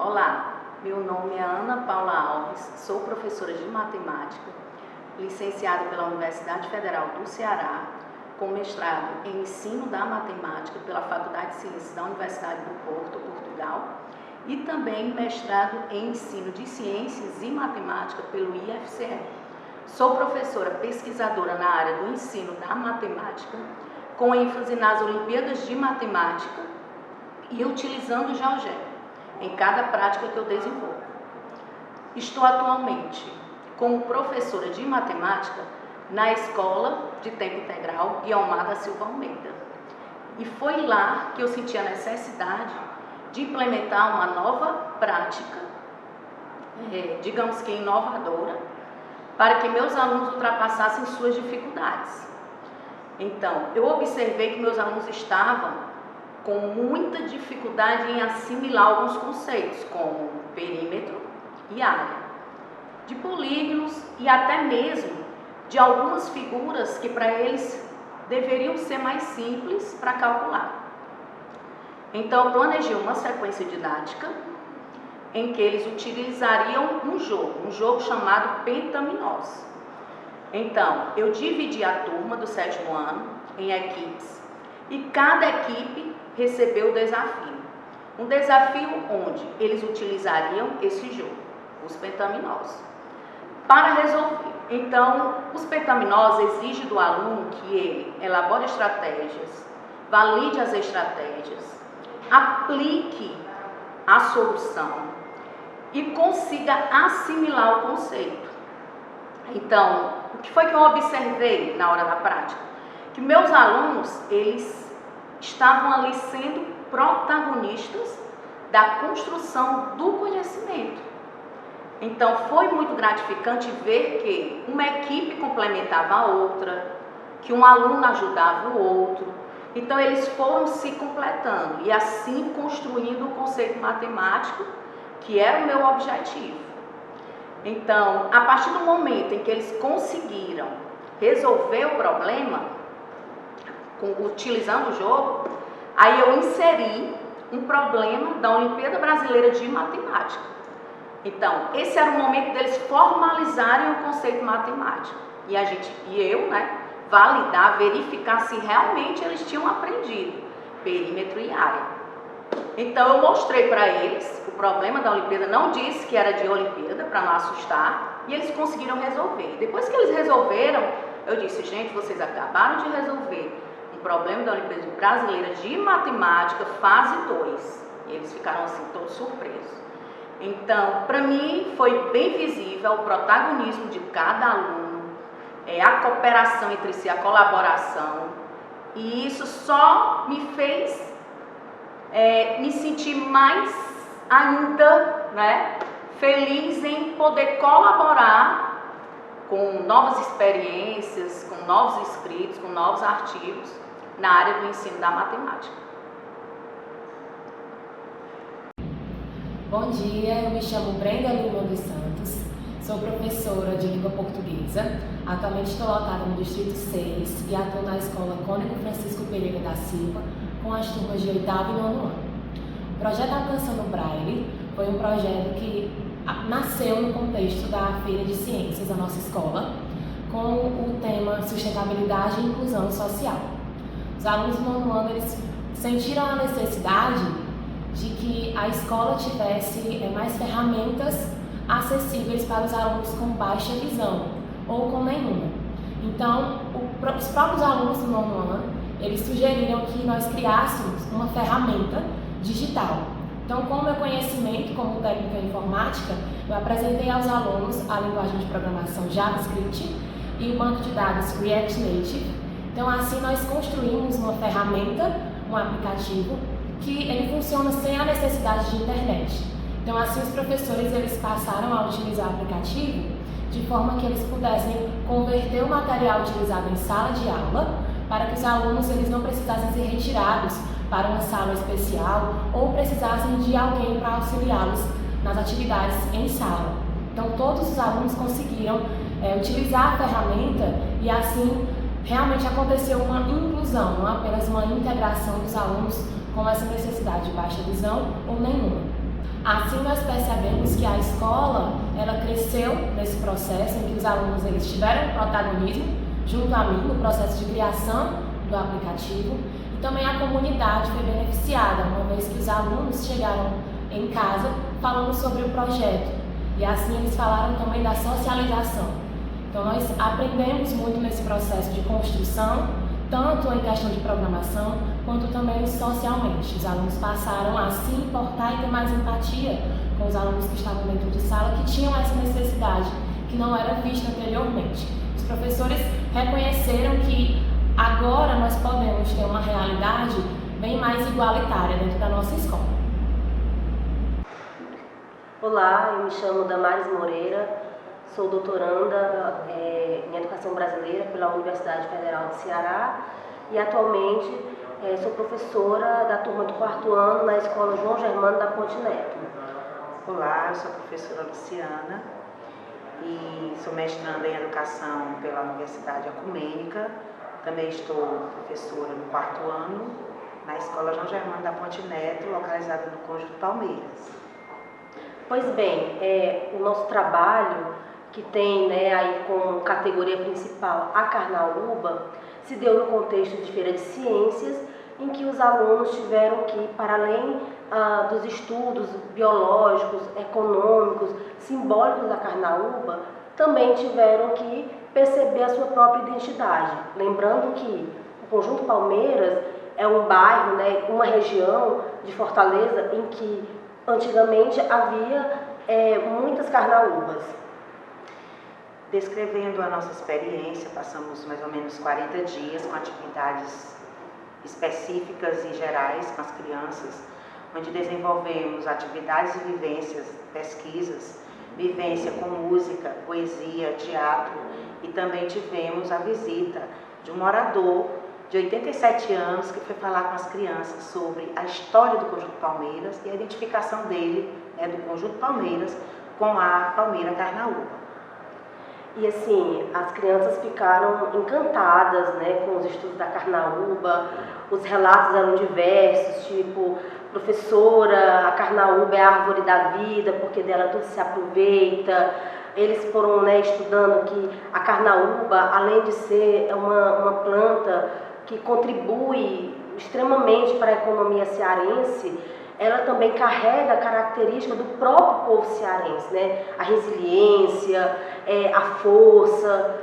Olá, meu nome é Ana Paula Alves, sou professora de matemática, licenciada pela Universidade Federal do Ceará, com mestrado em ensino da matemática pela Faculdade de Ciências da Universidade do Porto, Portugal, e também mestrado em ensino de ciências e matemática pelo IFCE. Sou professora pesquisadora na área do ensino da matemática, com ênfase nas Olimpíadas de Matemática e utilizando o GeoGebra em cada prática que eu desenvolvo. Estou atualmente como professora de matemática na Escola de Tempo Integral Guiomar da Silva Almeida. E foi lá que eu senti a necessidade de implementar uma nova prática, digamos que inovadora, para que meus alunos ultrapassassem suas dificuldades. Então, eu observei que meus alunos estavam com muita dificuldade em assimilar alguns conceitos, como perímetro e área, de polígonos e até mesmo de algumas figuras que para eles deveriam ser mais simples para calcular. Então, eu planejei uma sequência didática em que eles utilizariam um jogo chamado Pentaminós. Então, eu dividi a turma do 7º ano em equipes e cada equipe recebeu o desafio. Um desafio onde eles utilizariam esse jogo, os pentaminós, para resolver. Então, os pentaminós exigem do aluno que ele elabore estratégias, valide as estratégias, aplique a solução e consiga assimilar o conceito. Então, o que foi que eu observei na hora da prática? Que meus alunos, eles estavam ali sendo protagonistas da construção do conhecimento. Então, foi muito gratificante ver que uma equipe complementava a outra, que um aluno ajudava o outro. Então, eles foram se completando e assim construindo o conceito matemático, que era o meu objetivo. Então, a partir do momento em que eles conseguiram resolver o problema, utilizando o jogo, aí eu inseri um problema da Olimpíada Brasileira de Matemática. Então, esse era o momento deles formalizarem o conceito matemático. E eu, validar, verificar se realmente eles tinham aprendido perímetro e área. Então, eu mostrei para eles o problema da Olimpíada, não disse que era de Olimpíada, para não assustar, e eles conseguiram resolver. Depois que eles resolveram, eu disse, gente, vocês acabaram de resolver um problema da Olimpíada Brasileira de Matemática, fase 2. E eles ficaram assim, todos surpresos. Então, para mim, foi bem visível o protagonismo de cada aluno, a cooperação entre si, a colaboração. E isso só me fez me sentir mais ainda, feliz em poder colaborar com novas experiências, com novos escritos, com novos artigos na área do ensino da matemática. Bom dia, eu me chamo Brenda Lima dos Santos, sou professora de língua portuguesa, atualmente estou lotada no Distrito 6 e atuo na Escola Cônego Francisco Pereira da Silva com as turmas de 8º e 9º ano. O projeto Alcançando Braille foi um projeto que nasceu no contexto da Feira de Ciências da nossa escola, com o tema Sustentabilidade e Inclusão Social. Os alunos do 9º ano eles sentiram a necessidade de que a escola tivesse mais ferramentas acessíveis para os alunos com baixa visão ou com nenhuma. Então, os próprios alunos do 9º ano eles sugeriram que nós criássemos uma ferramenta digital. Então, com o meu conhecimento como técnica em informática, eu apresentei aos alunos a linguagem de programação JavaScript e o banco de dados React Native. Então, assim, nós construímos uma ferramenta, um aplicativo, que ele funciona sem a necessidade de internet. Então, assim, os professores eles passaram a utilizar o aplicativo de forma que eles pudessem converter o material utilizado em sala de aula para que os alunos eles não precisassem ser retirados para uma sala especial ou precisassem de alguém para auxiliá-los nas atividades em sala. Então, todos os alunos conseguiram utilizar a ferramenta e, assim, realmente aconteceu uma inclusão, não apenas uma integração dos alunos com essa necessidade de baixa visão ou nenhuma. Assim, nós percebemos que a escola ela cresceu nesse processo em que os alunos eles tiveram protagonismo junto a mim no processo de criação do aplicativo, e também a comunidade foi beneficiada, uma vez que os alunos chegaram em casa falando sobre o projeto, e assim eles falaram também da socialização. Então nós aprendemos muito nesse processo de construção, tanto em questão de programação, quanto também socialmente. Os alunos passaram a se importar e ter mais empatia com os alunos que estavam dentro de sala, que tinham essa necessidade, que não era vista anteriormente. Os professores reconheceram que agora nós podemos ter uma realidade bem mais igualitária dentro da nossa escola. Olá, eu me chamo Damares Moreira, sou doutoranda em Educação Brasileira pela Universidade Federal do Ceará e atualmente sou professora da turma do 4º ano na Escola João Germano da Ponte Neto. Olá, eu sou a professora Luciana e sou mestranda em Educação pela Universidade Ecumênica. Também estou professora no 4º ano na Escola João Germano da Ponte Neto, localizada no Conjunto Palmeiras. Pois bem, o nosso trabalho, que tem aí como categoria principal a Carnaúba, se deu no contexto de feira de ciências, em que os alunos tiveram que, para além dos estudos biológicos, econômicos, simbólicos da Carnaúba, também tiveram que perceber a sua própria identidade. Lembrando que o Conjunto Palmeiras é um bairro, uma região de Fortaleza em que antigamente havia muitas carnaúbas. Descrevendo a nossa experiência, passamos mais ou menos 40 dias com atividades específicas e gerais com as crianças, onde desenvolvemos atividades e vivências, pesquisas, vivência com música, poesia, teatro, e também tivemos a visita de um morador de 87 anos que foi falar com as crianças sobre a história do Conjunto Palmeiras e a identificação dele, do Conjunto Palmeiras, com a Palmeira Carnaúba. E assim, as crianças ficaram encantadas com os estudos da Carnaúba, os relatos eram diversos, tipo, professora, a Carnaúba é a árvore da vida, porque dela tudo se aproveita. Eles foram estudando que a Carnaúba, além de ser uma planta que contribui extremamente para a economia cearense, ela também carrega a característica do próprio povo cearense, a resiliência, a força,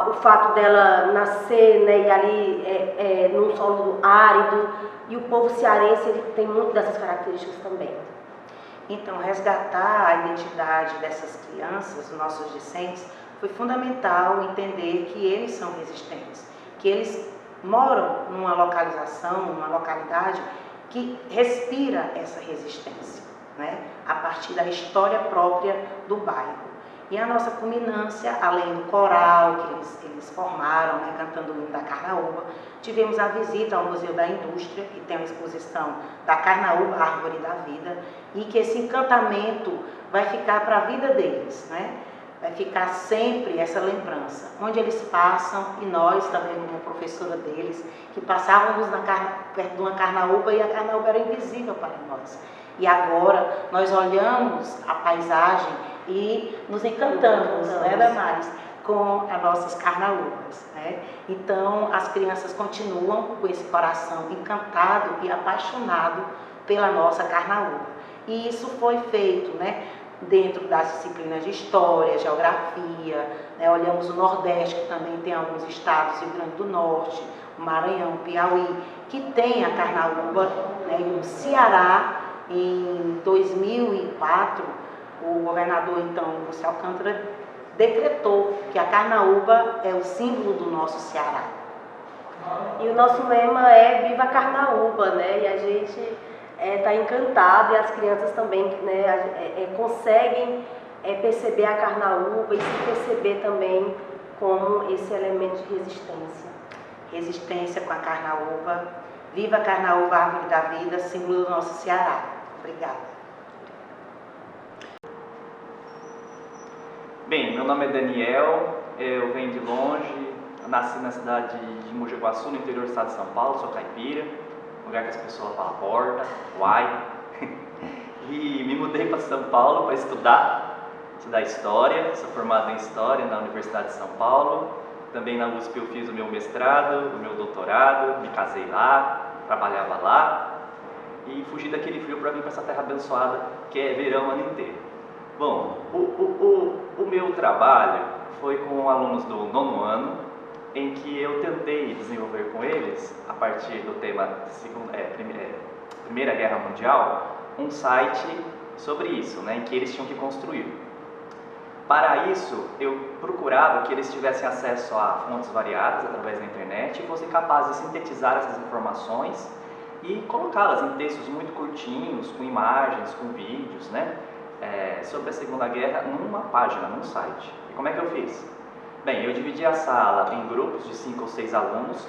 o fato dela nascer e ali num solo árido, e o povo cearense ele tem muito dessas características também. Então, resgatar a identidade dessas crianças, os nossos discentes, foi fundamental entender que eles são resistentes, que eles moram numa localização, numa localidade que respira essa resistência, a partir da história própria do bairro. E a nossa culminância, além do coral que eles formaram, cantando o hino da Carnaúba, tivemos a visita ao Museu da Indústria, que tem uma exposição da Carnaúba, Árvore da Vida, e que esse encantamento vai ficar para a vida deles, Vai ficar sempre essa lembrança, onde eles passam, e nós também como professora deles, que passávamos perto de uma Carnaúba e a Carnaúba era invisível para nós. E agora nós olhamos a paisagem e nos encantamos, Damares, com as nossas Carnaúbas. Então as crianças continuam com esse coração encantado e apaixonado pela nossa Carnaúba. E isso foi feito, dentro das disciplinas de História, Geografia, olhamos o Nordeste, que também tem alguns estados, Rio Grande do Norte, o Maranhão, o Piauí, que tem a Carnaúba, e no Ceará, em 2004, o governador, então, Lúcio Alcântara, decretou que a Carnaúba é o símbolo do nosso Ceará. E o nosso lema é Viva a Carnaúba, e a gente está encantado, e as crianças também conseguem perceber a Carnaúba e se perceber também como esse elemento de resistência. Resistência com a Carnaúba. Viva a Carnaúba, Árvore da Vida, símbolo do nosso Ceará. Obrigada. Bem, meu nome é Daniel, eu venho de longe, nasci na cidade de Mogi Guaçu, no interior do estado de São Paulo, sou caipira, lugar que as pessoas falam porta, uai. e me mudei para São Paulo para estudar História. Sou formado em História na Universidade de São Paulo. Também na USP eu fiz o meu mestrado, o meu doutorado, me casei lá, trabalhava lá e fugi daquele frio para vir para essa terra abençoada que é verão o ano inteiro. Bom, o meu trabalho foi com alunos do 9º ano, em que eu tentei desenvolver com eles, a partir do tema Primeira Guerra Mundial, um site sobre isso, né, em que eles tinham que construir. Para isso, eu procurava que eles tivessem acesso a fontes variadas através da internet e fossem capazes de sintetizar essas informações e colocá-las em textos muito curtinhos, com imagens, com vídeos, né, sobre a Segunda Guerra numa página, num site. E como é que eu fiz? Bem, eu dividi a sala em grupos de 5 ou 6 alunos,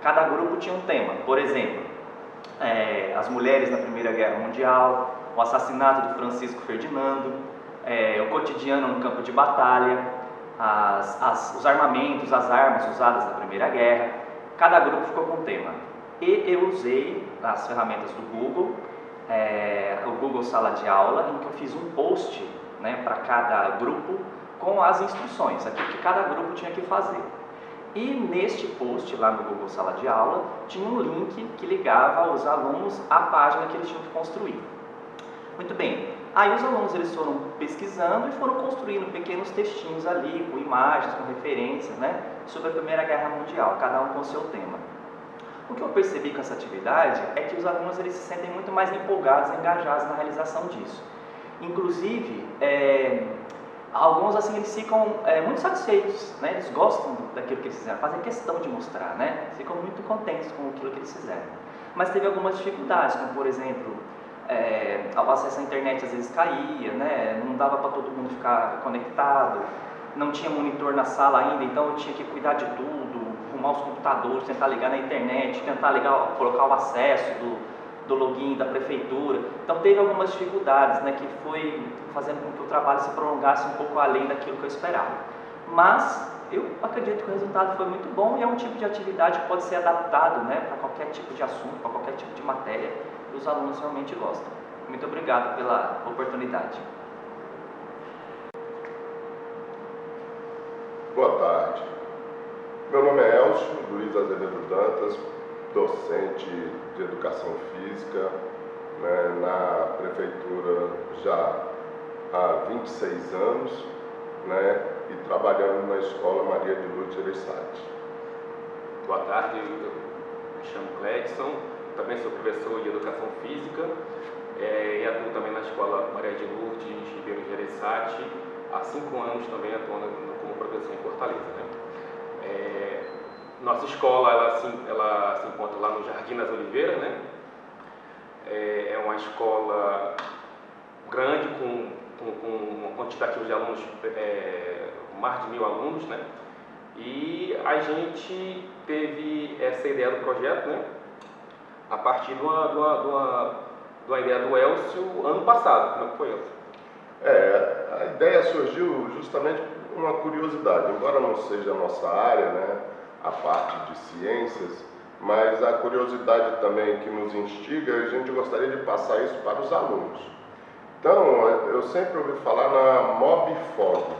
cada grupo tinha um tema. Por exemplo, as mulheres na Primeira Guerra Mundial, o assassinato do Francisco Ferdinando, o cotidiano no campo de batalha, os armamentos, as armas usadas na Primeira Guerra. Cada grupo ficou com um tema. E eu usei as ferramentas do Google, o Google Sala de Aula, em que eu fiz um post, né, para cada grupo com as instruções, aquilo que cada grupo tinha que fazer. E neste post, lá no Google Sala de Aula, tinha um link que ligava os alunos à página que eles tinham que construir. Muito bem, aí os alunos eles foram pesquisando e foram construindo pequenos textinhos ali, com imagens, com referências, né, sobre a Primeira Guerra Mundial, cada um com o seu tema. O que eu percebi com essa atividade é que os alunos eles se sentem muito mais empolgados, engajados na realização disso. Inclusive, alguns assim eles ficam muito satisfeitos, né? Eles gostam daquilo que eles fizeram, fazem questão de mostrar, né? Ficam muito contentes com aquilo que eles fizeram. Mas teve algumas dificuldades, como por exemplo, o acesso à internet às vezes caía, né? Não dava para todo mundo ficar conectado, não tinha monitor na sala ainda, então eu tinha que cuidar de tudo, arrumar os computadores, tentar ligar na internet, tentar colocar o acesso do login da prefeitura. Então teve algumas dificuldades, né, que foi fazendo com que o trabalho se prolongasse um pouco além daquilo que eu esperava. Mas eu acredito que o resultado foi muito bom e é um tipo de atividade que pode ser adaptado, né, para qualquer tipo de assunto, para qualquer tipo de matéria que os alunos realmente gostam. Muito obrigado pela oportunidade. Boa tarde. Meu nome é Elcio Luiz Azevedo Dantas, docente de Educação Física, né, na Prefeitura já há 26 anos, né, e trabalhando na Escola Maria de Lourdes Gereissati. Boa tarde, eu me chamo Cledson, também sou professor de Educação Física e atuo também na Escola Maria de Lourdes Ribeiro Gereissati. Há 5 anos também atuando como professor em Fortaleza, né? Nossa escola ela se encontra lá no Jardim das Oliveiras, né? É uma escola grande com um quantitativo de alunos, mais de 1000 alunos, né? E a gente teve essa ideia do projeto, né? A partir de uma ideia do Elcio ano passado. Como é que foi, Elcio? A ideia surgiu justamente por uma curiosidade, embora não seja a nossa área, né, a parte de ciências, mas a curiosidade também que nos instiga, a gente gostaria de passar isso para os alunos. Então, eu sempre ouvi falar na MobFog,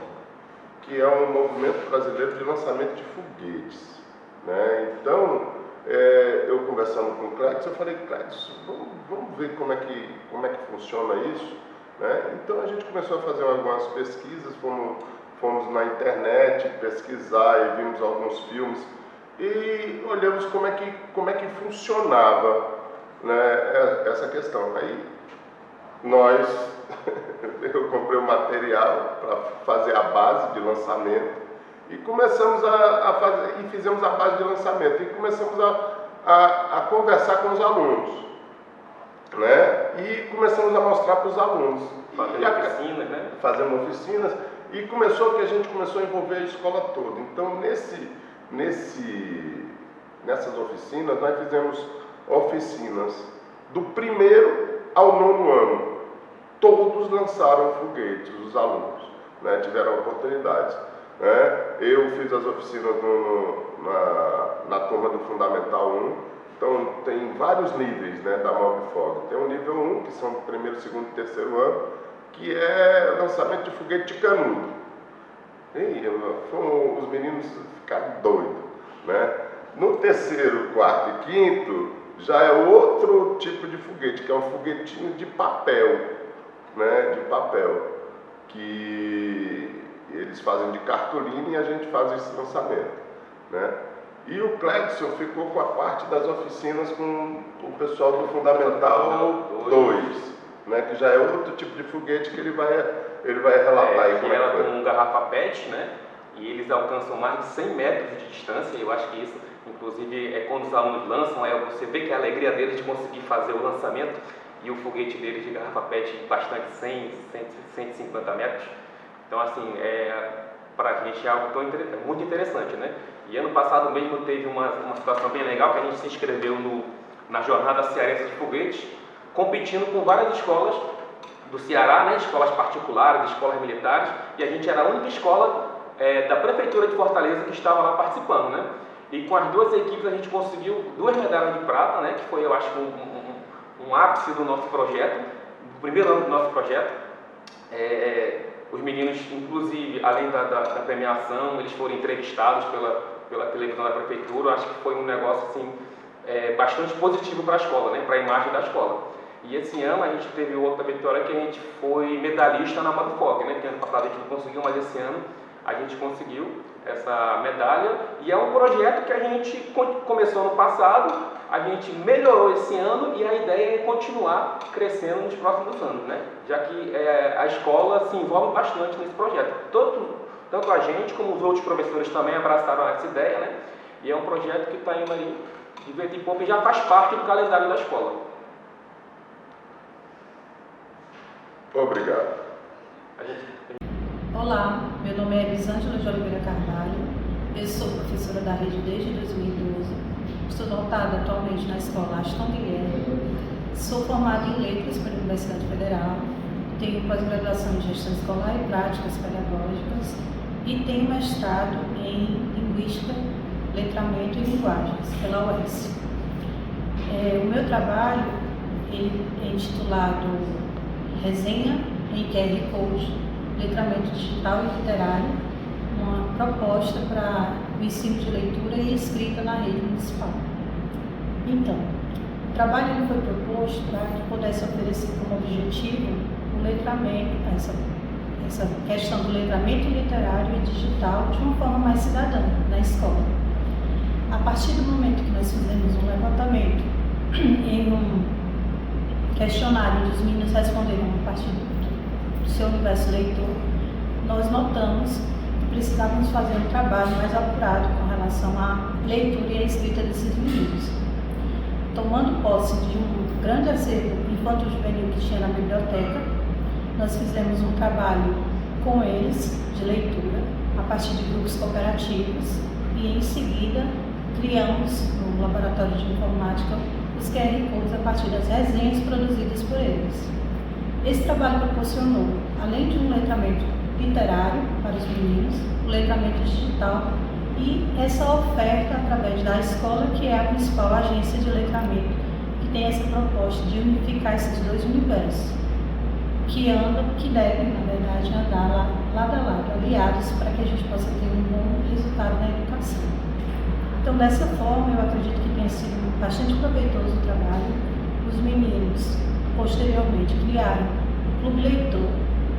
que é um movimento brasileiro de lançamento de foguetes, né? Então, eu conversando com o Cledson, eu falei, Cledson, vamos ver como é que funciona isso, né? Então a gente começou a fazer algumas pesquisas, fomos na internet pesquisar e vimos alguns filmes e olhamos como é que funcionava, né, essa questão. Aí eu comprei o material para fazer a base de lançamento e começamos a fazer, e fizemos a base de lançamento e começamos a conversar com os alunos, né? E começamos a mostrar para os alunos. Fazendo oficinas, né? Fazendo oficinas e a gente começou a envolver a escola toda. Então nessas oficinas nós fizemos oficinas do 1º ao 9º ano. Todos lançaram foguetes, os alunos, né? Tiveram oportunidades, né? Eu fiz as oficinas na turma do Fundamental 1, Então, tem vários níveis, né, da Mobfog. Tem o nível 1, que são o primeiro, segundo e terceiro ano, que é lançamento de foguete de canudo. E os meninos ficaram doidos, né? No terceiro, quarto e quinto, já é outro tipo de foguete, que é um foguetinho de papel, né, de papel, que eles fazem de cartolina e a gente faz esse lançamento, né? E o Cledson ficou com a parte das oficinas com o pessoal do Fundamental 2, né, que já é outro tipo de foguete que ele vai relatar aí como é que foi. Com garrafa PET, né? E eles alcançam mais de 100 metros de distância. Eu acho que isso, inclusive, quando os alunos lançam, você vê que a alegria deles de conseguir fazer o lançamento e o foguete deles de garrafa PET bastante 150 metros. Então, assim, para a gente é algo muito interessante, né? E ano passado mesmo teve uma situação bem legal, que a gente se inscreveu na Jornada Cearense de Foguetes, competindo com várias escolas do Ceará, né? Escolas particulares, escolas militares, e a gente era a única escola da Prefeitura de Fortaleza que estava lá participando, né? E com as duas equipes a gente conseguiu 2 medalhas de prata, né? Que foi, eu acho, um ápice do nosso projeto, do primeiro ano do nosso projeto. Os meninos, inclusive, além da premiação, eles foram entrevistados pela televisão da prefeitura. Eu acho que foi um negócio assim, bastante positivo para a escola, né? Para a imagem da escola. E esse ano a gente teve outra vitória, que a gente foi medalhista na Mobfog, né? Que ano passado a gente não conseguiu, mas esse ano a gente conseguiu essa medalha. E é um projeto que a gente começou no passado, a gente melhorou esse ano e a ideia é continuar crescendo nos próximos anos, né? Já que a escola se envolve bastante nesse projeto. Tanto a gente como os outros professores também abraçaram essa ideia, né? E é um projeto que está indo aí de vento em popa e já faz parte do calendário da escola. Obrigado. Olá, meu nome é Elisângela de Oliveira Carvalho, eu sou professora da rede desde 2012, estou doutorada atualmente na escola Aston Guilherme, sou formada em letras pela Universidade Federal, tenho pós-graduação em gestão escolar e práticas pedagógicas e tenho mestrado em linguística, letramento e linguagens pela UES. O meu trabalho é intitulado Resenha em QR Code, letramento digital e literário, uma proposta para o ensino de leitura e escrita na rede municipal. Então, o trabalho foi proposto para que pudesse oferecer como objetivo o letramento, essa questão do letramento literário e digital de uma forma mais cidadã na escola. A partir do momento que nós fizemos um levantamento em um questionário onde os meninos responderam a partir do seu universo leitor, nós notamos que precisávamos fazer um trabalho mais apurado com relação à leitura e à escrita desses meninos. Tomando posse de um grande acervo infanto-juvenil que tinha na biblioteca, nós fizemos um trabalho com eles de leitura a partir de grupos cooperativos e em seguida criamos no laboratório de informática os QR Codes a partir das resenhas produzidas por eles. Esse trabalho proporcionou, além de um letramento literário para os meninos, o letramento digital e essa oferta através da escola, que é a principal agência de letramento, que tem essa proposta de unificar esses dois universos, que devem, na verdade, andar lado a lado, aliados, para que a gente possa ter um bom resultado na educação. Então, dessa forma, eu acredito que tenha sido bastante proveitoso o trabalho. Os meninos, posteriormente, criaram um clube leitor,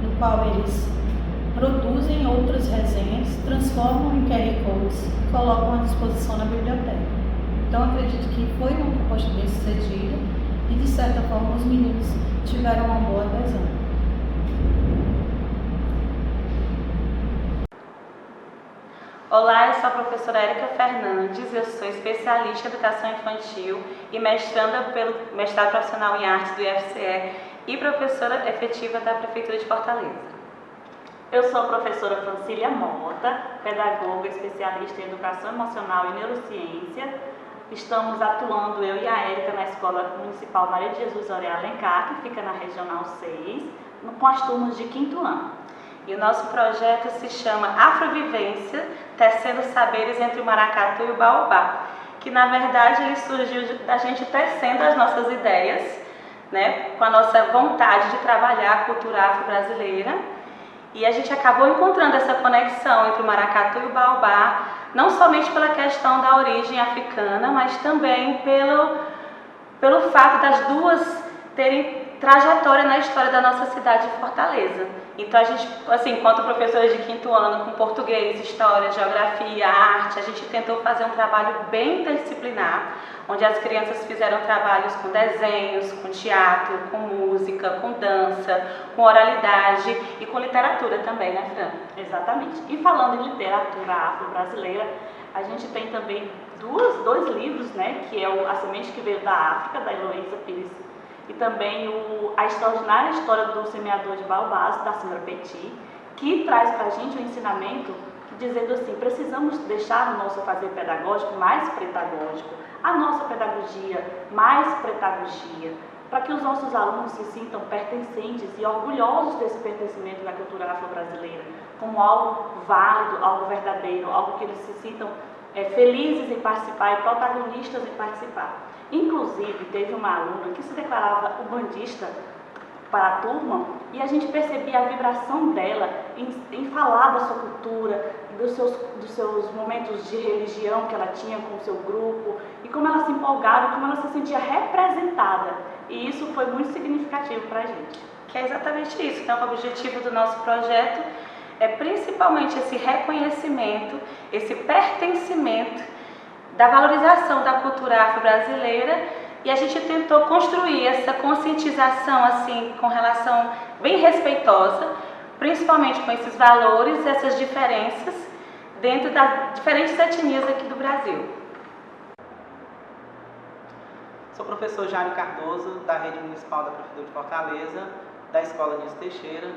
no qual eles produzem outras resenhas, transformam em QR Codes e colocam à disposição na biblioteca. Então, acredito que foi uma proposta bem sucedida e, de certa forma, os meninos tiveram uma boa adesão. Olá, eu sou a professora Érica Fernandes, eu sou especialista em educação infantil e mestranda pelo mestrado profissional em artes do IFCE e professora efetiva da Prefeitura de Fortaleza. Eu sou a professora Francília Mota, pedagoga especialista em educação emocional e neurociência. Estamos atuando, eu e a Érica, na Escola Municipal Maria de Jesus Aurea Alencar, que fica na Regional 6, com as turmas de 5º ano. E o nosso projeto se chama Afrovivência, Tecendo Saberes entre o Maracatu e o Baobá, que na verdade ele surgiu da gente tecendo as nossas ideias, né, com a nossa vontade de trabalhar a cultura afro-brasileira, e a gente acabou encontrando essa conexão entre o maracatu e o baobá, não somente pela questão da origem africana, mas também pelo fato das duas terem trajetória na história da nossa cidade de Fortaleza. Então a gente, assim, enquanto professores de 5º ano, com português, história, geografia, arte, a gente tentou fazer um trabalho bem interdisciplinar, onde as crianças fizeram trabalhos com desenhos, com teatro, com música, com dança, com oralidade e com literatura também, né, Fran? Exatamente. E falando em literatura afro-brasileira, a gente tem também dois livros, né, que é A Semente que Veio da África, da Heloísa Pires, e também A Extraordinária História do Semeador de Baobás, da senhora Petit, que traz para a gente um ensinamento dizendo assim, precisamos deixar o nosso fazer pedagógico mais pedagógico, a nossa pedagogia mais pedagogia, para que os nossos alunos se sintam pertencentes e orgulhosos desse pertencimento da cultura afro-brasileira, como algo válido, algo verdadeiro, algo que eles se sintam felizes em participar e protagonistas em participar. Inclusive, teve uma aluna que se declarava ubandista para a turma e a gente percebia a vibração dela em falar da sua cultura, dos seus momentos de religião que ela tinha com o seu grupo e como ela se empolgava, como ela se sentia representada. E isso foi muito significativo para a gente. Que é exatamente isso. Então, o objetivo do nosso projeto é principalmente esse reconhecimento, esse pertencimento da valorização da cultura afro-brasileira, e a gente tentou construir essa conscientização assim com relação bem respeitosa, principalmente com esses valores, essas diferenças dentro das diferentes etnias aqui do Brasil. Sou o professor Jaime Cardoso, da Rede Municipal da Prefeitura de Fortaleza, da Escola Nilce Teixeira.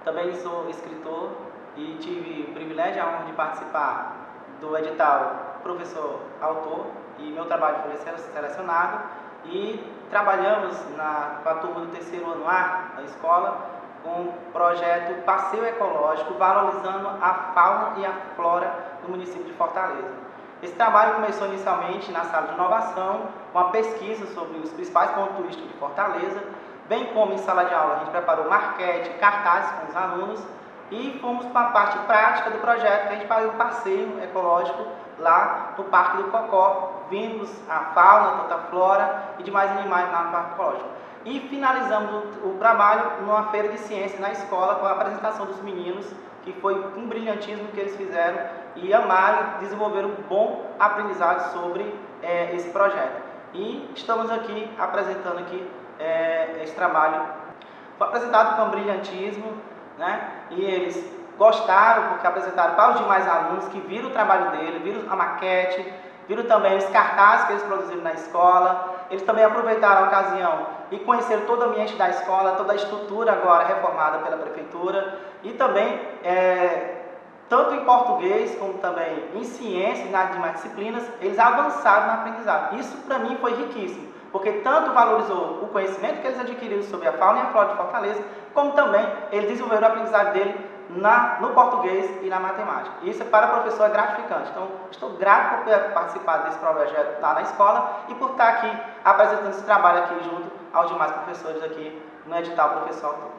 Também sou escritor e tive o privilégio e a honra de participar do edital Professor Autor, e meu trabalho foi selecionado, e trabalhamos com a turma do 3º ano A da escola com o projeto Passeio Ecológico, valorizando a fauna e a flora do município de Fortaleza. Esse trabalho começou inicialmente na sala de inovação, com a pesquisa sobre os principais pontos turísticos de Fortaleza, bem como em sala de aula a gente preparou maquete, cartazes com os alunos, e fomos para a parte prática do projeto, que a gente fazia um passeio ecológico lá no Parque do Cocó. Vimos a fauna, tanto a flora e demais animais lá no Parque Ecológico. E finalizamos o trabalho numa feira de ciência na escola, com a apresentação dos meninos, que foi um brilhantismo que eles fizeram e amaram e desenvolveram um bom aprendizado sobre esse projeto. E estamos aqui apresentando aqui esse trabalho. Foi apresentado com brilhantismo, né? E eles gostaram porque apresentaram para os demais alunos que viram o trabalho dele, viram a maquete, viram também os cartazes que eles produziram na escola. Eles também aproveitaram a ocasião e conheceram todo o ambiente da escola, toda a estrutura agora reformada pela prefeitura, e também, tanto em português como também em ciência e nas demais disciplinas, eles avançaram na aprendizagem. Isso para mim foi riquíssimo, porque tanto valorizou o conhecimento que eles adquiriram sobre a fauna e a flora de Fortaleza, como também eles desenvolveram a aprendizagem dele no português e na matemática. Isso para o professor é gratificante. Então, estou grato por ter participado desse projeto lá na escola e por estar aqui apresentando esse trabalho aqui junto aos demais professores aqui no edital Professor Autor.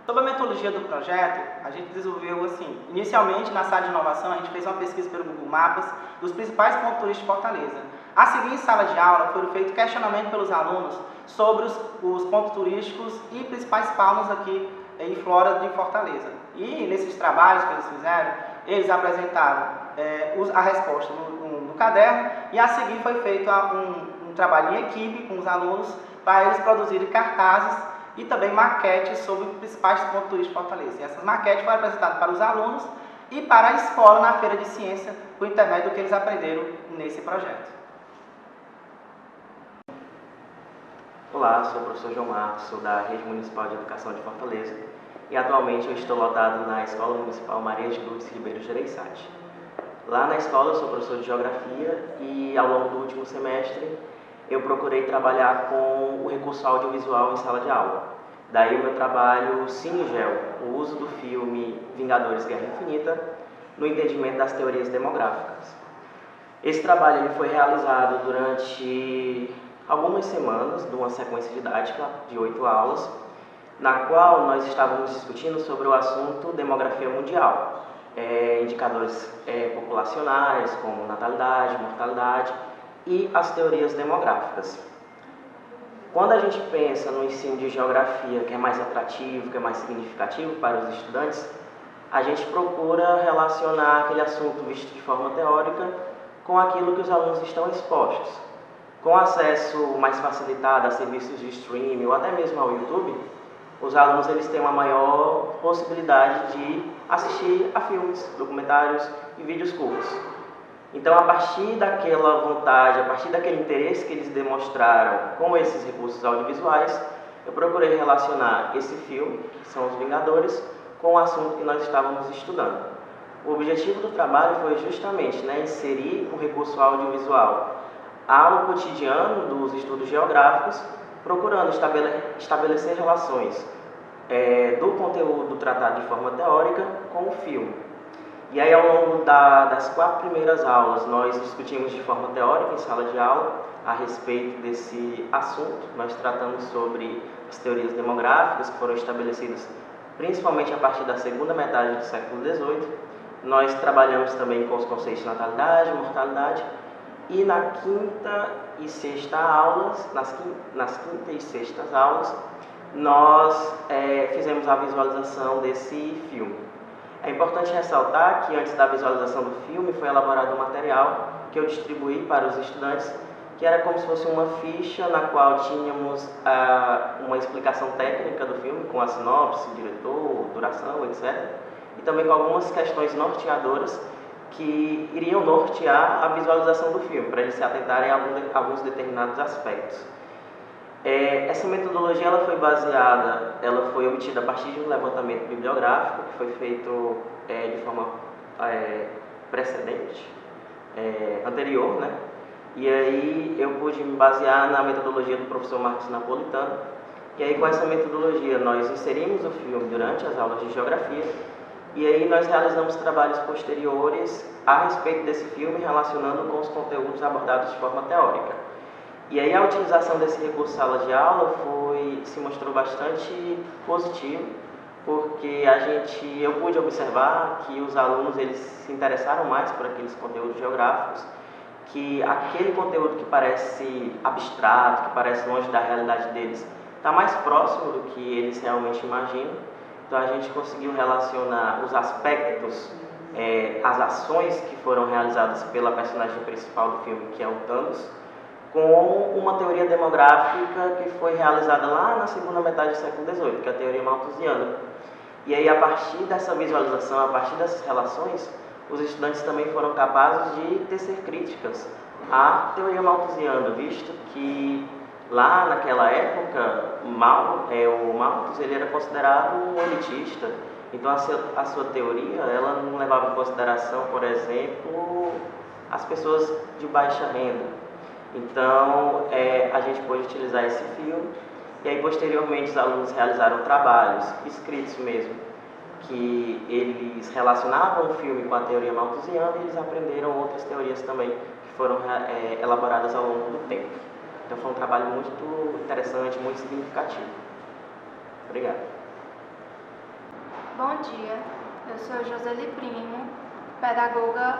Sobre a metodologia do projeto, a gente desenvolveu assim, inicialmente na sala de inovação, a gente fez uma pesquisa pelo Google Maps dos principais pontos turísticos de Fortaleza. A seguir, em sala de aula, foram feitos questionamentos pelos alunos sobre os pontos turísticos e principais faunas aqui e flora de Fortaleza. E nesses trabalhos que eles fizeram, eles apresentaram a resposta no caderno, e a seguir foi feito um trabalho em equipe com os alunos para eles produzirem cartazes e também maquetes sobre os principais pontos turísticos de Fortaleza. E essas maquetes foram apresentadas para os alunos e para a escola na feira de ciência, por intermédio do que eles aprenderam nesse projeto. Olá, sou o professor João Marcos, sou da Rede Municipal de Educação de Fortaleza e atualmente eu estou lotado na Escola Municipal Maria de Lourdes Ribeiro Gereissati. Lá na escola eu sou professor de Geografia e ao longo do último semestre eu procurei trabalhar com o recurso audiovisual em sala de aula. Daí o meu trabalho Cinegel, o uso do filme Vingadores Guerra Infinita no entendimento das teorias demográficas. Esse trabalho ele foi realizado durante algumas semanas, de uma sequência didática de 8 aulas, na qual nós estávamos discutindo sobre o assunto demografia mundial, indicadores populacionais como natalidade, mortalidade e as teorias demográficas. Quando a gente pensa no ensino de geografia, que é mais atrativo, que é mais significativo para os estudantes, a gente procura relacionar aquele assunto visto de forma teórica com aquilo que os alunos estão expostos. Com acesso mais facilitado a serviços de streaming ou até mesmo ao YouTube, os alunos eles têm uma maior possibilidade de assistir a filmes, documentários e vídeos curtos. Então, a partir daquela vontade, a partir daquele interesse que eles demonstraram com esses recursos audiovisuais, eu procurei relacionar esse filme, que são Os Vingadores, com o assunto que nós estávamos estudando. O objetivo do trabalho foi justamente inserir o recurso audiovisual ao cotidiano dos estudos geográficos, procurando estabelecer relações do conteúdo tratado de forma teórica com o filme. E aí, ao longo das 4 primeiras aulas, nós discutimos de forma teórica, em sala de aula, a respeito desse assunto. Nós tratamos sobre as teorias demográficas que foram estabelecidas principalmente a partir da segunda metade do século XVIII. Nós trabalhamos também com os conceitos de natalidade, mortalidade, e nas quinta e sexta aulas, nós fizemos a visualização desse filme. É importante ressaltar que antes da visualização do filme foi elaborado um material que eu distribuí para os estudantes, que era como se fosse uma ficha na qual tínhamos uma explicação técnica do filme, com a sinopse, diretor, duração, etc. E também com algumas questões norteadoras que iriam nortear a visualização do filme, para eles se atentarem a alguns determinados aspectos. Essa metodologia ela foi obtida a partir de um levantamento bibliográfico que foi feito de forma anterior, né? E aí eu pude me basear na metodologia do professor Marcos Napolitano. E aí, com essa metodologia, nós inserimos o filme durante as aulas de geografia. E aí nós realizamos trabalhos posteriores a respeito desse filme, relacionando com os conteúdos abordados de forma teórica. E aí a utilização desse recurso sala de aula se mostrou bastante positivo, porque eu pude observar que os alunos eles se interessaram mais por aqueles conteúdos geográficos, que aquele conteúdo que parece abstrato, que parece longe da realidade deles, está mais próximo do que eles realmente imaginam. Então a gente conseguiu relacionar os aspectos, as ações que foram realizadas pela personagem principal do filme, que é o Thanos, com uma teoria demográfica que foi realizada lá na segunda metade do século XVIII, que é a teoria malthusiana. E aí, a partir dessa visualização, a partir dessas relações, os estudantes também foram capazes de tecer críticas à teoria malthusiana, visto que lá naquela época, o Malthus ele era considerado um elitista. Então a sua teoria ela não levava em consideração, por exemplo, as pessoas de baixa renda. Então a gente pôde utilizar esse filme e aí posteriormente os alunos realizaram trabalhos escritos mesmo, que eles relacionavam o filme com a teoria malthusiana e eles aprenderam outras teorias também que foram elaboradas ao longo do tempo. Então foi um trabalho muito interessante, muito significativo. Obrigado. Bom dia, eu sou Joseli Primo, pedagoga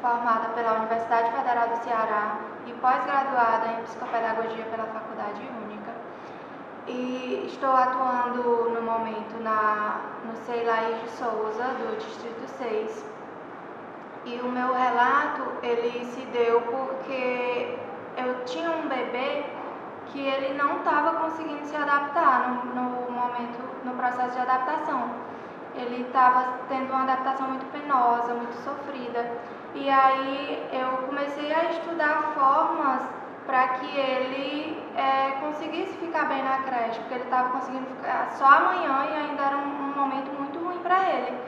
formada pela Universidade Federal do Ceará e pós-graduada em Psicopedagogia pela Faculdade Única. E estou atuando no momento no CEI Laís de Souza, do Distrito 6. E o meu relato, ele se deu porque eu tinha um bebê que ele não estava conseguindo se adaptar no processo de adaptação. Ele estava tendo uma adaptação muito penosa, muito sofrida. E aí eu comecei a estudar formas para que ele conseguisse ficar bem na creche, porque ele estava conseguindo ficar só amanhã e ainda era um momento muito ruim para ele.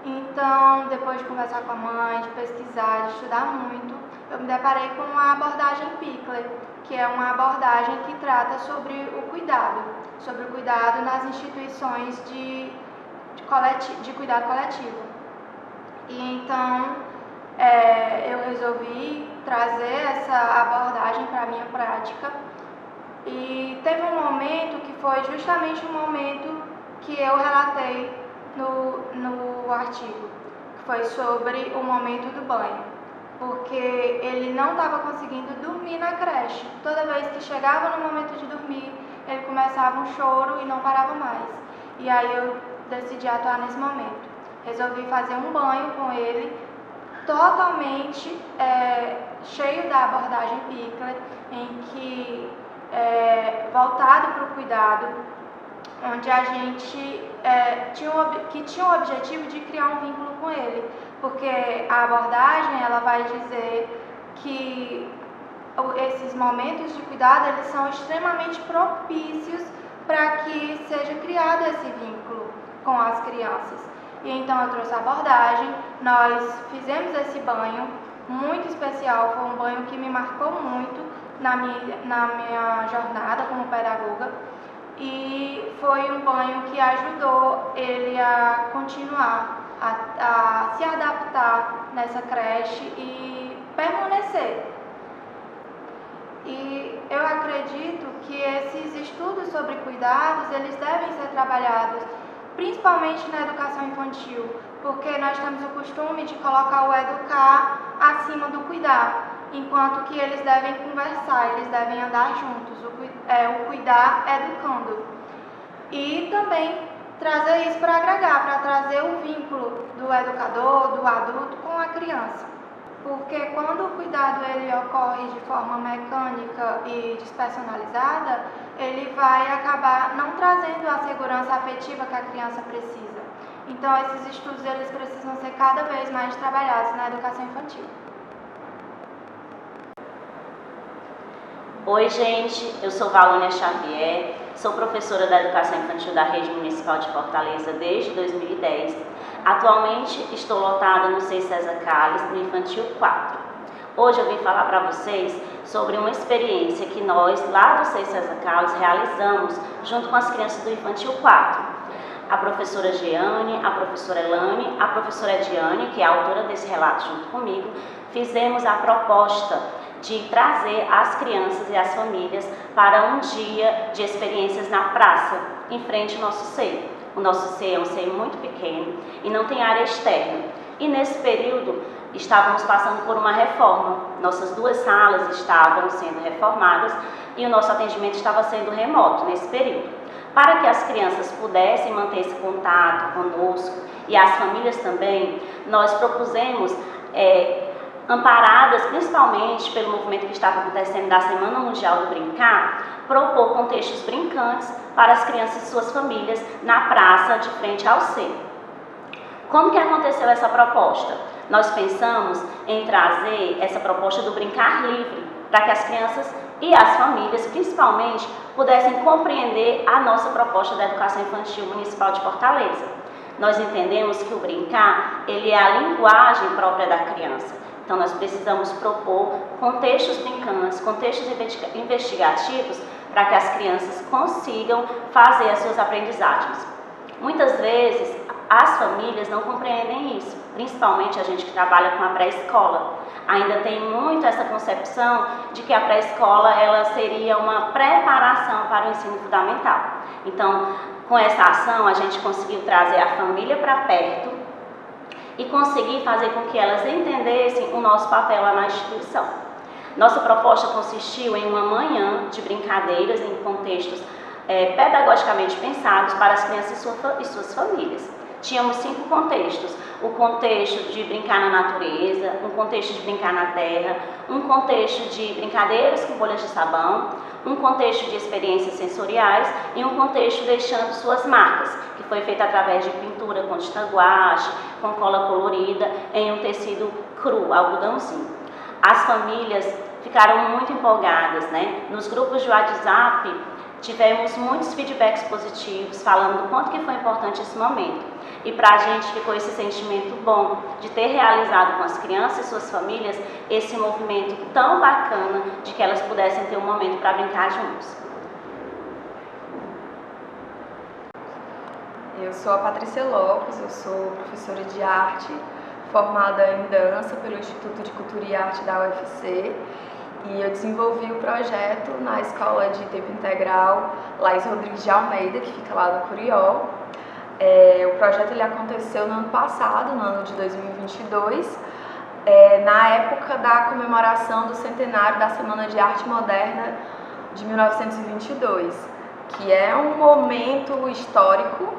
Então, depois de conversar com a mãe, de pesquisar, de estudar muito, eu me deparei com a abordagem Pickler, que é uma abordagem que trata sobre o cuidado nas instituições de cuidado coletivo. E então, eu resolvi trazer essa abordagem para a minha prática. E teve um momento que foi justamente o momento que eu relatei no artigo, que foi sobre o momento do banho, porque ele não estava conseguindo dormir na creche. Toda vez que chegava no momento de dormir, ele começava um choro e não parava mais. E aí eu decidi atuar nesse momento. Resolvi fazer um banho com ele, totalmente cheio da abordagem Pickler, em que voltado para o cuidado, onde a gente tinha o objetivo de criar um vínculo com ele, porque a abordagem ela vai dizer que esses momentos de cuidado eles são extremamente propícios para que seja criado esse vínculo com as crianças. E então eu trouxe a abordagem, nós fizemos esse banho muito especial, foi um banho que me marcou muito na minha jornada como pedagoga, e foi um banho que ajudou ele a continuar, a se adaptar nessa creche e permanecer. E eu acredito que esses estudos sobre cuidados, eles devem ser trabalhados principalmente na educação infantil, porque nós temos o costume de colocar o educar acima do cuidar, enquanto que eles devem conversar, eles devem andar juntos, o cuidar educando. E também trazer isso para agregar, para trazer o vínculo do educador, do adulto com a criança. Porque quando o cuidado ele ocorre de forma mecânica e despersonalizada, ele vai acabar não trazendo a segurança afetiva que a criança precisa. Então esses estudos eles precisam ser cada vez mais trabalhados na educação infantil. Oi gente, eu sou Valônia Xavier, sou professora da Educação Infantil da Rede Municipal de Fortaleza desde 2010. Atualmente estou lotada no Sei César Carlos, no Infantil 4. Hoje eu vim falar para vocês sobre uma experiência que nós, lá do Sei César Carlos, realizamos junto com as crianças do Infantil 4. A professora Jeane, a professora Elane, a professora Ediane, que é a autora desse relato junto comigo, fizemos a proposta de trazer as crianças e as famílias para um dia de experiências na praça, em frente ao nosso CEI. O nosso CEI é um CEI muito pequeno e não tem área externa. E nesse período estávamos passando por uma reforma. Nossas 2 salas estavam sendo reformadas e o nosso atendimento estava sendo remoto nesse período. Para que as crianças pudessem manter esse contato conosco e as famílias também, nós propusemos amparadas principalmente pelo movimento que estava acontecendo da Semana Mundial do Brincar, propor contextos brincantes para as crianças e suas famílias na praça de frente ao CEI. Como que aconteceu essa proposta? Nós pensamos em trazer essa proposta do brincar livre, para que as crianças e as famílias, principalmente, pudessem compreender a nossa proposta da Educação Infantil Municipal de Fortaleza. Nós entendemos que o brincar, ele é a linguagem própria da criança. Então, nós precisamos propor contextos brincantes, contextos investigativos, para que as crianças consigam fazer as suas aprendizagens. Muitas vezes, as famílias não compreendem isso, principalmente a gente que trabalha com a pré-escola. Ainda tem muito essa concepção de que a pré-escola ela seria uma preparação para o ensino fundamental. Então, com essa ação, a gente conseguiu trazer a família para perto e conseguir fazer com que elas entendessem o nosso papel lá na instituição. Nossa proposta consistiu em uma manhã de brincadeiras em contextos pedagogicamente pensados para as crianças e suas famílias. Tínhamos 5 contextos: o contexto de brincar na natureza, um contexto de brincar na terra, um contexto de brincadeiras com bolhas de sabão, um contexto de experiências sensoriais e um contexto deixando suas marcas, que foi feito através de pintura com tinta guache, com cola colorida, em um tecido cru, algodãozinho. As famílias ficaram muito empolgadas, né? Nos grupos de WhatsApp tivemos muitos feedbacks positivos, falando do quanto que foi importante esse momento. E para a gente ficou esse sentimento bom de ter realizado com as crianças e suas famílias esse movimento tão bacana de que elas pudessem ter um momento para brincar juntos. Eu sou a Patrícia Lopes, eu sou professora de arte, formada em dança pelo Instituto de Cultura e Arte da UFC, e eu desenvolvi o projeto na Escola de Tempo Integral Laís Rodrigues de Almeida, que fica lá no Curió. O projeto ele aconteceu no ano passado, no ano de 2022, na época da comemoração do centenário da Semana de Arte Moderna de 1922, que é um momento histórico,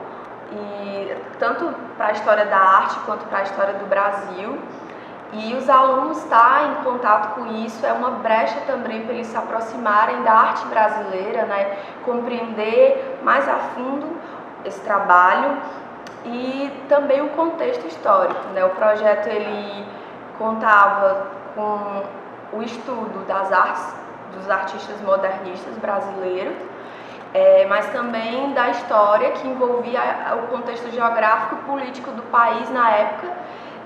e tanto para a história da arte quanto para a história do Brasil. E os alunos estar em contato com isso é uma brecha também para eles se aproximarem da arte brasileira, né? Compreender mais a fundo esse trabalho e também o contexto histórico, né? O projeto ele contava com o estudo das artes dos artistas modernistas brasileiros, mas também da história que envolvia o contexto geográfico e político do país na época,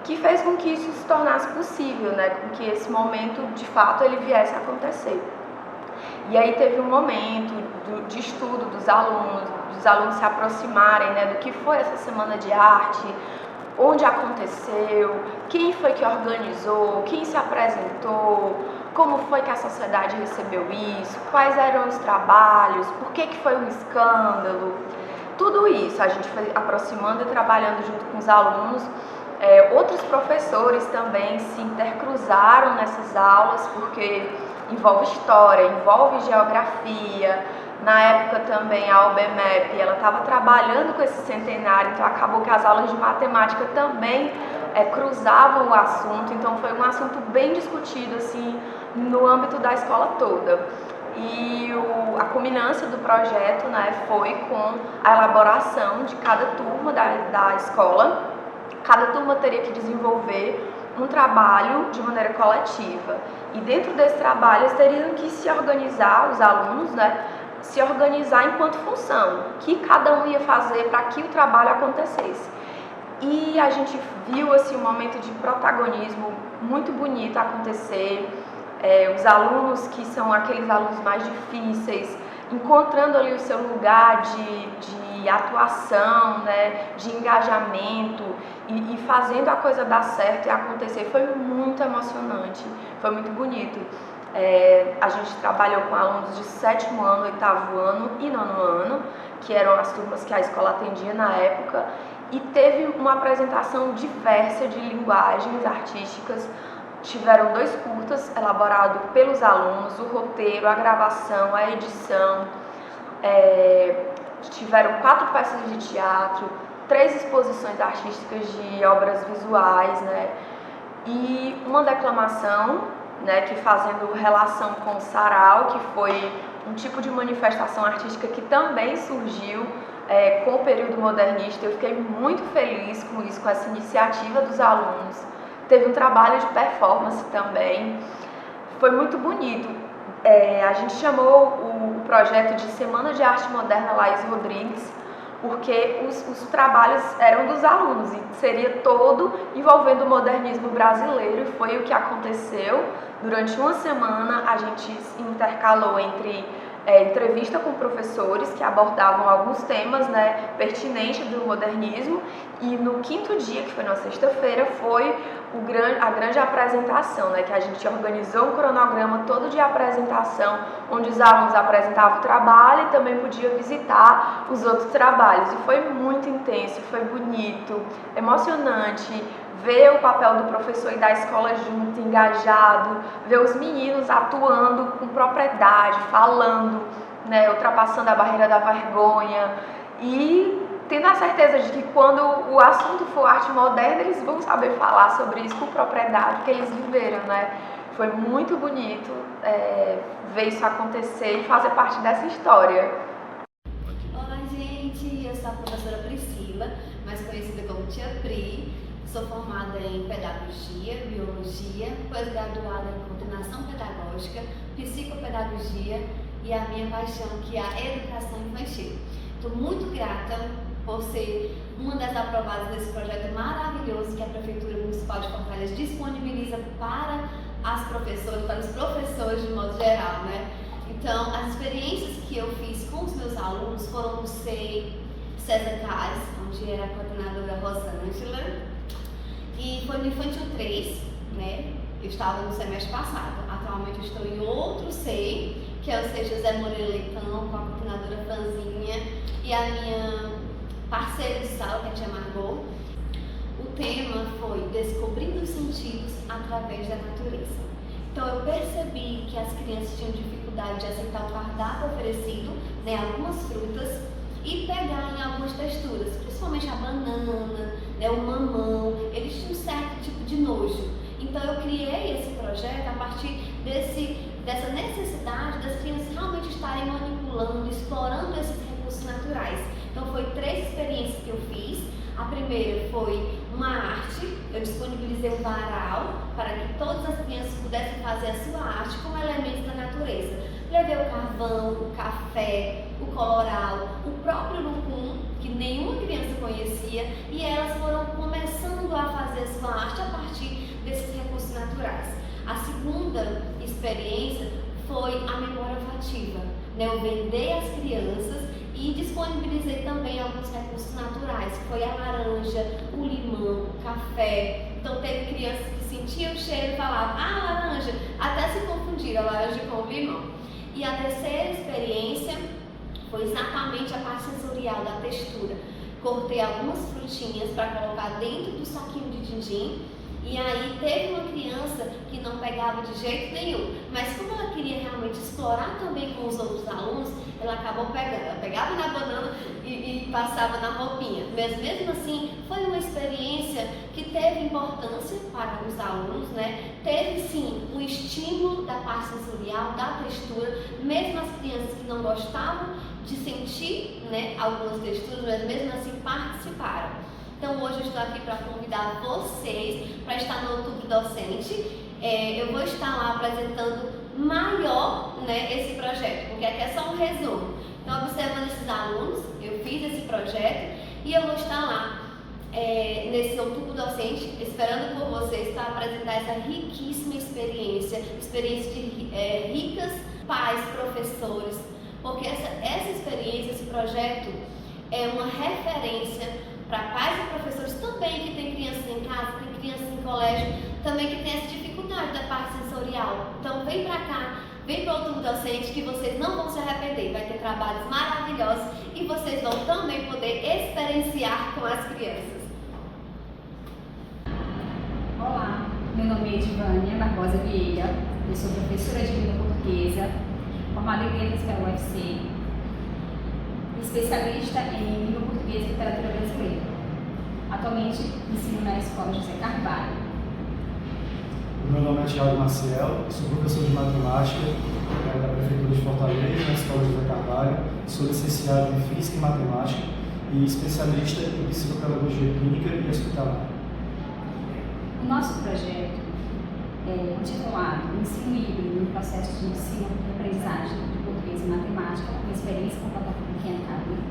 que fez com que isso se tornasse possível, né? Com que esse momento, de fato, ele viesse a acontecer. E aí teve um momento de estudo dos alunos se aproximarem, né, do que foi essa Semana de Arte, onde aconteceu, quem foi que organizou, quem se apresentou, como foi que a sociedade recebeu isso, quais eram os trabalhos, por que foi um escândalo. Tudo isso a gente foi aproximando e trabalhando junto com os alunos. Outros professores também se intercruzaram nessas aulas, porque envolve história, envolve geografia. Na época também a UBMEP, ela estava trabalhando com esse centenário, então acabou que as aulas de matemática também cruzavam o assunto, então foi um assunto bem discutido assim, no âmbito da escola toda. E a culminância do projeto, né, foi com a elaboração de cada turma da escola. Cada turma teria que desenvolver um trabalho de maneira coletiva. E dentro desse trabalho, eles teriam que se organizar, os alunos, né, se organizar enquanto função, que cada um ia fazer para que o trabalho acontecesse. E a gente viu assim, um momento de protagonismo muito bonito acontecer. Os alunos que são aqueles alunos mais difíceis, encontrando ali o seu lugar de atuação, né, de engajamento e fazendo a coisa dar certo e acontecer. Foi muito emocionante, foi muito bonito. A gente trabalhou com alunos de 7º ano, 8º ano e 9º ano, que eram as turmas que a escola atendia na época, e teve uma apresentação diversa de linguagens artísticas. Tiveram 2 curtas elaborados pelos alunos, o roteiro, a gravação, a edição. Tiveram 4 peças de teatro, 3 exposições artísticas de obras visuais, né? E uma declamação, né, que fazendo relação com o sarau, que foi um tipo de manifestação artística que também surgiu com o período modernista. Eu fiquei muito feliz com isso, com essa iniciativa dos alunos. Teve um trabalho de performance também, foi muito bonito. A gente chamou o projeto de Semana de Arte Moderna Laís Rodrigues, porque os trabalhos eram dos alunos e seria todo envolvendo o modernismo brasileiro, e foi o que aconteceu. Durante uma semana a gente intercalou entre entrevista com professores que abordavam alguns temas, né, pertinentes do modernismo, e no 5º dia, que foi na sexta-feira, foi a grande apresentação, né, que a gente organizou um cronograma todo de apresentação, onde os alunos apresentavam o trabalho e também podiam visitar os outros trabalhos. E foi muito intenso, foi bonito, emocionante, ver o papel do professor e da escola junto, engajado, ver os meninos atuando com propriedade, falando, né, ultrapassando a barreira da vergonha e tendo a certeza de que quando o assunto for arte moderna, eles vão saber falar sobre isso com propriedade, porque eles viveram, né? Foi muito bonito ver isso acontecer e fazer parte dessa história. Olá, gente! Eu sou a professora Priscila, mais conhecida como Tia Pri. Sou formada em Pedagogia, Biologia, pós-graduada em Coordenação Pedagógica, Psicopedagogia e a minha paixão, que é a Educação Infantil. Estou muito grata por ser uma das aprovadas desse projeto maravilhoso que a Prefeitura Municipal de Fortaleza disponibiliza para as professoras, para os professores de modo geral, né? Então, as experiências que eu fiz com os meus alunos foram no SEI César Cais, onde era a coordenadora Rosângela, E foi no Infantil 3, né? Eu estava no semestre passado. Atualmente eu estou em outro SEI, que é o SEI José Moreira Leitão, com a coordenadora Franzinha e a minha parceira de sala, que é a tia Margot. O tema foi Descobrindo os Sentidos através da Natureza. Então eu percebi que as crianças tinham dificuldade de aceitar o cardápio oferecido, né, algumas frutas, e pegar em algumas texturas, principalmente a banana, né, o mamão. Eles tinham um certo tipo de nojo. Então eu criei esse projeto a partir dessa necessidade das crianças realmente estarem manipulando, explorando esses recursos naturais. Então foi 3 experiências que eu fiz. A primeira foi uma arte, eu disponibilizei um varal para que todas as crianças pudessem fazer a sua arte com elementos da natureza. Levei o carvão, o café, o coloral, o próprio lucum, que nenhuma criança conhecia, e elas foram começando a fazer a sua arte a partir desses recursos naturais. A segunda experiência foi a memória olfativa. Eu vendei às crianças e disponibilizei também alguns recursos naturais, que foi a laranja, o limão, o café. Então teve crianças que sentiam o cheiro e falavam, laranja, até se confundiram a laranja com o limão. E a terceira experiência foi exatamente a parte sensorial da textura. Cortei algumas frutinhas para colocar dentro do saquinho de din-din. E aí teve uma criança que não pegava de jeito nenhum, mas como ela queria realmente explorar também com os outros alunos, ela acabou pegando. Ela pegava na banana e passava na roupinha. Mas mesmo assim, foi uma experiência que teve importância para os alunos, né? Teve sim o estímulo da parte sensorial, da textura, mesmo as crianças que não gostavam de sentir, né, algumas texturas, mas mesmo assim participaram. Então hoje eu estou aqui para convidar vocês para estar no Outubro Docente. Eu vou estar lá apresentando maior, né, esse projeto, porque aqui é só um resumo. Então, observando esses alunos, eu fiz esse projeto e eu vou estar lá nesse Outubro Docente, esperando por vocês para apresentar essa riquíssima experiência de ricas pais, professores, porque essa experiência, esse projeto é uma referência para pais e professores também que tem crianças em casa, tem crianças em colégio, também que tem essa dificuldade da parte sensorial. Então vem para cá, vem para o Outubro Docente que vocês não vão se arrepender. Vai ter trabalhos maravilhosos e vocês vão também poder experienciar com as crianças. Olá, meu nome é Edivânia Barbosa Vieira, eu sou professora de língua portuguesa, formada em letras pela UFC, especialista em língua portuguesa e literatura brasileira. Atualmente ensino na Escola José Carvalho. O meu nome é Thiago Maciel, sou professor de matemática da Prefeitura de Fortaleza, na Escola José Carvalho, sou licenciado em Física e Matemática e especialista em Psicopedagogia Clínica e Hospitalar. O nosso projeto é intitulado Ensino Híbrido no Processo de Ensino e Aprendizagem de Português e Matemática, uma experiência com a plataforma Academy.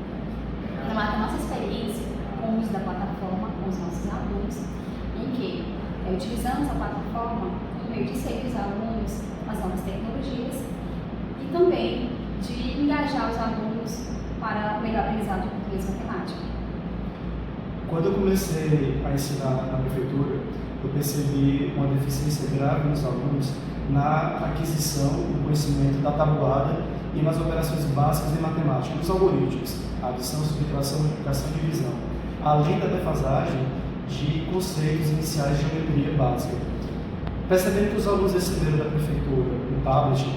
Relata a nossa experiência com o uso da plataforma com os nossos alunos, em que utilizamos a plataforma por meio de inserir os alunos nas novas tecnologias e também de engajar os alunos para o melhor aprendizado de português e matemática. Quando eu comecei a ensinar na prefeitura, eu percebi uma deficiência grave nos alunos na aquisição do conhecimento da tabuada e nas operações básicas de matemática, nos algoritmos, adição, subtração, multiplicação e divisão, além da defasagem de conceitos iniciais de geometria básica. Percebendo que os alunos receberam da prefeitura um tablet,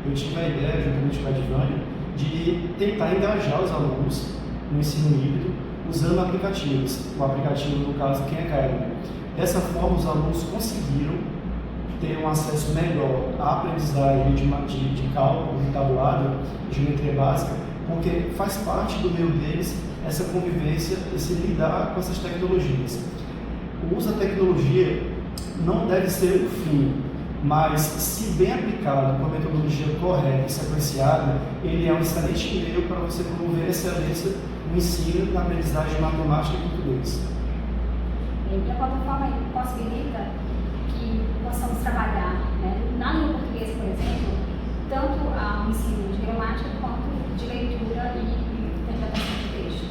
eu tive a ideia, juntamente com a Edivânia, de tentar engajar os alunos no ensino híbrido usando aplicativos, o aplicativo, no caso, Khan Academy. Dessa forma, os alunos conseguiram ter um acesso melhor à aprendizagem de cálculo, de tabuada, de geometria básica, porque faz parte do meio deles essa convivência, esse lidar com essas tecnologias. O uso da tecnologia não deve ser o fim, mas se bem aplicado com a metodologia correta e sequenciada, ele é um excelente meio para você promover excelência no ensino na aprendizagem de matemática e português. E a plataforma possibilita que possamos trabalhar, né, na língua portuguesa, por exemplo, tanto o ensino de gramática quanto de leitura e interpretação de texto.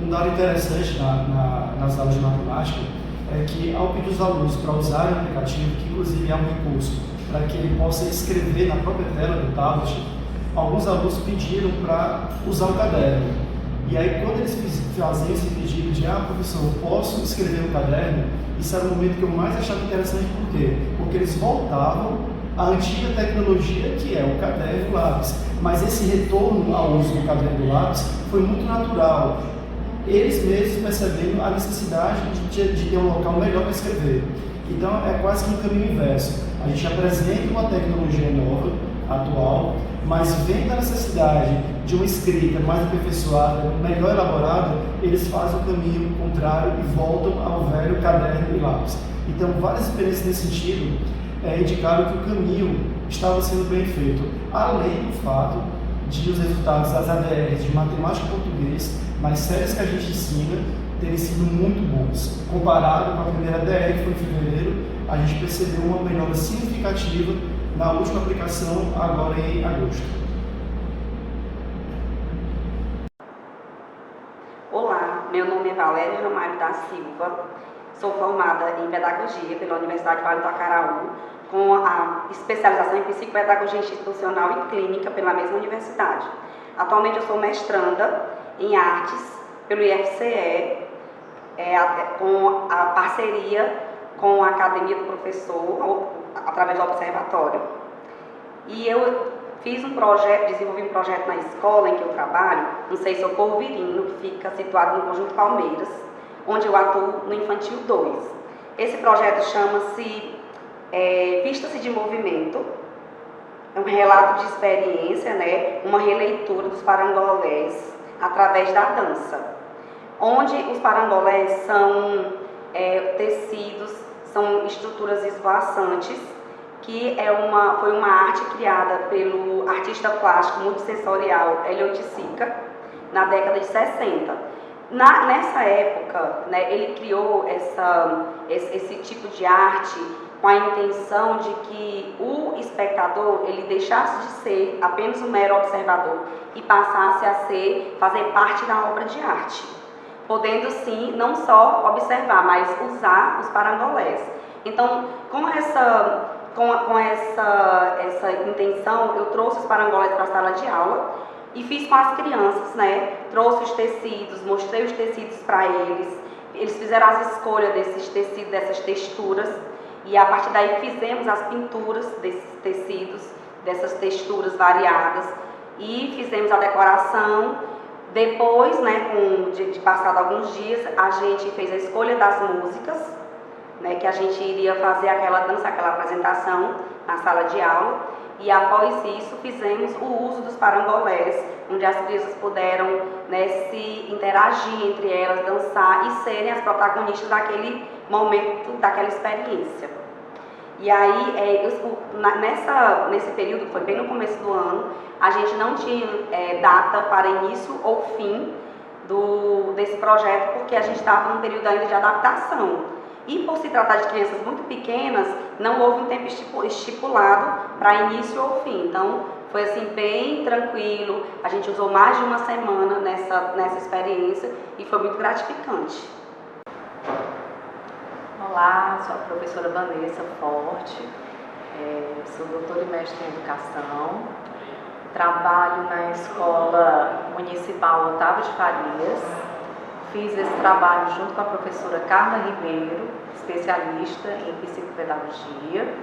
Um dado interessante nas aulas de matemática é que, ao pedir os alunos para usarem o aplicativo, que inclusive é um recurso para que ele possa escrever na própria tela do tablet, alguns alunos pediram para usar o caderno. E aí, quando eles faziam esse pedido de, professor, eu posso escrever no caderno, isso era o momento que eu mais achava interessante. Por quê? Porque eles voltavam à antiga tecnologia, que é o caderno e o lápis. Mas esse retorno ao uso do caderno e do lápis foi muito natural. Eles mesmos percebendo a necessidade de ter um local melhor para escrever. Então, é quase que um caminho inverso. A gente apresenta uma tecnologia nova, atual, mas vendo a necessidade de uma escrita mais aperfeiçoada, melhor elaborada, eles fazem o caminho contrário e voltam ao velho caderno e lápis. Então, várias experiências nesse sentido indicaram que o caminho estava sendo bem feito, além do fato de os resultados das ADRs de matemática e português, nas séries que a gente ensina, terem sido muito bons. Comparado com a primeira ADR, que foi em fevereiro, a gente percebeu uma melhora significativa na última aplicação, agora em agosto. Olá, meu nome é Valéria Ramalho da Silva, sou formada em Pedagogia pela Universidade Vale do Acaraú, com a especialização em Psicopedagogia Institucional e Clínica pela mesma universidade. Atualmente eu sou mestranda em Artes pelo IFCE, com a parceria com a Academia do Professor, através do Observatório. E eu desenvolvi um projeto na escola em que eu trabalho, no Sei Socorro Virino, que fica situado no Conjunto Palmeiras, onde eu atuo no Infantil 2. Esse projeto chama-se Vista-se de Movimento, é um relato de experiência, uma releitura dos parangolés através da dança, onde os parangolés são tecidos, são estruturas esvoaçantes, que foi uma arte criada pelo artista plástico multissensorial Elliot Sica, na década de 60. Nessa época, ele criou esse tipo de arte com a intenção de que o espectador ele deixasse de ser apenas um mero observador e passasse a fazer parte da obra de arte, podendo sim não só observar, mas usar os parangolés. Então, com essa intenção, eu trouxe os parangolés para a sala de aula e fiz com as crianças, trouxe os tecidos, mostrei os tecidos para eles fizeram as escolhas desses tecidos, dessas texturas, e a partir daí fizemos as pinturas desses tecidos, dessas texturas variadas, e fizemos a decoração. Depois, de passado alguns dias, a gente fez a escolha das músicas, que a gente iria fazer aquela dança, aquela apresentação na sala de aula, e após isso fizemos o uso dos parangolés, onde as crianças puderam se interagir entre elas, dançar e serem as protagonistas daquele momento, daquela experiência. E aí, nesse período, que foi bem no começo do ano, a gente não tinha data para início ou fim desse projeto, porque a gente estava num período ainda de adaptação. E por se tratar de crianças muito pequenas, não houve um tempo estipulado para início ou fim. Então, foi assim bem tranquilo, a gente usou mais de uma semana nessa experiência e foi muito gratificante. Olá, sou a professora Vanessa Forte, sou doutora e mestre em Educação, trabalho na Escola Municipal Otávio de Farias, fiz esse trabalho junto com a professora Carla Ribeiro, especialista em psicopedagogia.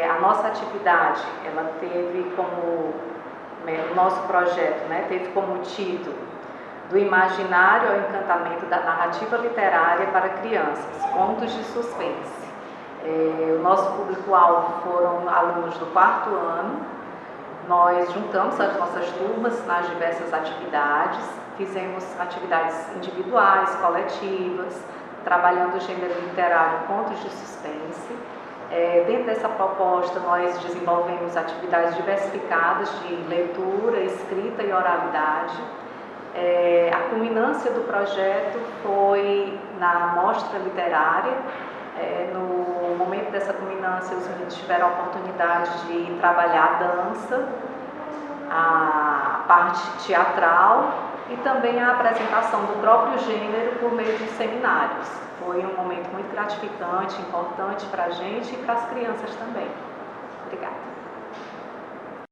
A nossa atividade, ela teve como, o nosso projeto, teve como título Do Imaginário ao Encantamento da Narrativa Literária para Crianças, Contos de Suspense. O nosso público-alvo foram alunos do 4º ano. Nós juntamos as nossas turmas nas diversas atividades, fizemos atividades individuais, coletivas, trabalhando o gênero literário Contos de Suspense. Dentro dessa proposta, nós desenvolvemos atividades diversificadas de leitura, escrita e oralidade. A culminância do projeto foi na mostra literária. No momento dessa culminância, os meninos tiveram a oportunidade de trabalhar a dança, a parte teatral e também a apresentação do próprio gênero por meio de seminários. Foi um momento muito gratificante, importante para a gente e para as crianças também. Obrigada.